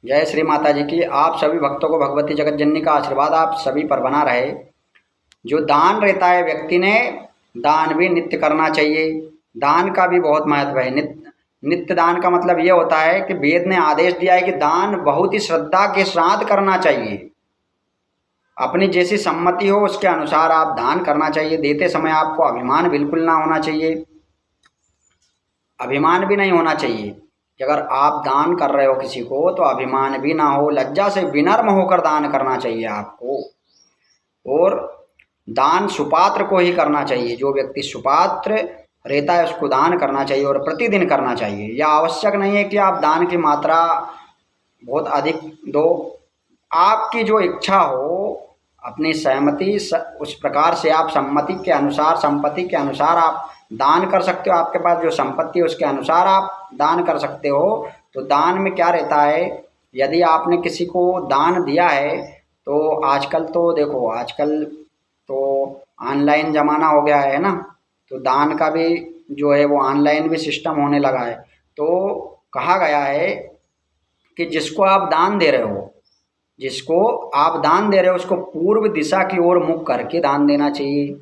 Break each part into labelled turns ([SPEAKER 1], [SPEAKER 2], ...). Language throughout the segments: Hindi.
[SPEAKER 1] जय श्री माता जी की। आप सभी भक्तों को भगवती जगत जननी का आशीर्वाद आप सभी पर बना रहे। जो दान रहता है, व्यक्ति ने दान भी नित्य करना चाहिए। दान का भी बहुत महत्व है। नित्य नित्य दान का मतलब ये होता है कि वेद ने आदेश दिया है कि दान बहुत ही श्रद्धा के साथ करना चाहिए। अपनी जैसी सम्मति हो उसके अनुसार आप दान करना चाहिए। देते समय आपको अभिमान बिल्कुल ना होना चाहिए, अभिमान भी नहीं होना चाहिए कि अगर आप दान कर रहे हो किसी को तो अभिमान भी ना हो, लज्जा से विनम्र होकर दान करना चाहिए आपको। और दान सुपात्र को ही करना चाहिए। जो व्यक्ति सुपात्र रहता है उसको दान करना चाहिए और प्रतिदिन करना चाहिए। यह आवश्यक नहीं है कि आप दान की मात्रा बहुत अधिक दो। आपकी जो इच्छा हो, अपनी सहमति उस प्रकार से आप सम्मति के अनुसार, संपत्ति के अनुसार आप दान कर सकते हो। आपके पास जो संपत्ति है उसके अनुसार आप दान कर सकते हो। तो दान में क्या रहता है, यदि आपने किसी को दान दिया है तो आजकल तो देखो, आजकल तो ऑनलाइन ज़माना हो गया है ना, तो दान का भी जो है वो ऑनलाइन भी सिस्टम होने लगा है। तो कहा गया है कि जिसको आप दान दे रहे हो, जिसको आप दान दे रहे हो उसको पूर्व दिशा की ओर मुख करके दान देना चाहिए।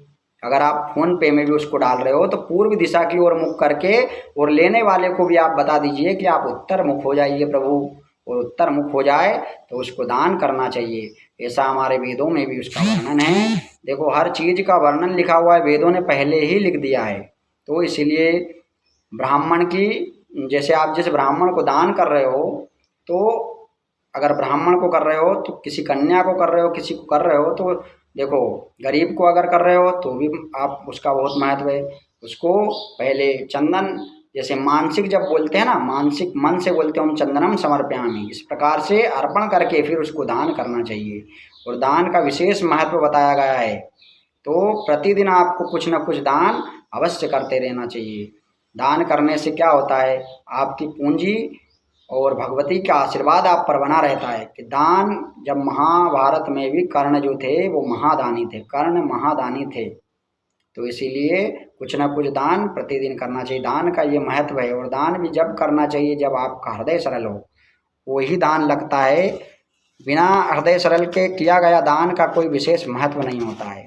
[SPEAKER 1] अगर आप फोन पे में भी उसको डाल रहे हो तो पूर्व दिशा की ओर मुख करके, और लेने वाले को भी आप बता दीजिए कि आप उत्तर मुख हो जाइए प्रभु, और उत्तर मुख हो जाए तो उसको दान करना चाहिए। ऐसा हमारे वेदों में भी उसका वर्णन है। देखो, हर चीज का वर्णन लिखा हुआ है, वेदों ने पहले ही लिख दिया है। तो इसलिए ब्राह्मण की, जैसे आप जिस ब्राह्मण को दान कर रहे हो, तो अगर ब्राह्मण को कर रहे हो तो किसी कन्या को कर रहे हो, किसी को कर रहे हो, तो देखो गरीब को अगर कर रहे हो तो भी आप, उसका बहुत महत्व है। उसको पहले चंदन, जैसे मानसिक जब बोलते हैं ना, मानसिक मन से बोलते हैं हम चंदनम समर्पयामि, इस प्रकार से अर्पण करके फिर उसको दान करना चाहिए। और दान का विशेष महत्व बताया गया है। तो प्रतिदिन आपको कुछ न कुछ दान अवश्य करते रहना चाहिए। दान करने से क्या होता है, आपकी पूंजी और भगवती का आशीर्वाद आप पर बना रहता है। कि दान, जब महाभारत में भी कर्ण जो थे वो महादानी थे, कर्ण महादानी थे। तो इसीलिए कुछ ना कुछ दान प्रतिदिन करना चाहिए। दान का ये महत्व है। और दान भी जब करना चाहिए जब आपका हृदय सरल हो, वही दान लगता है। बिना हृदय सरल के किया गया दान का कोई विशेष महत्व नहीं होता है।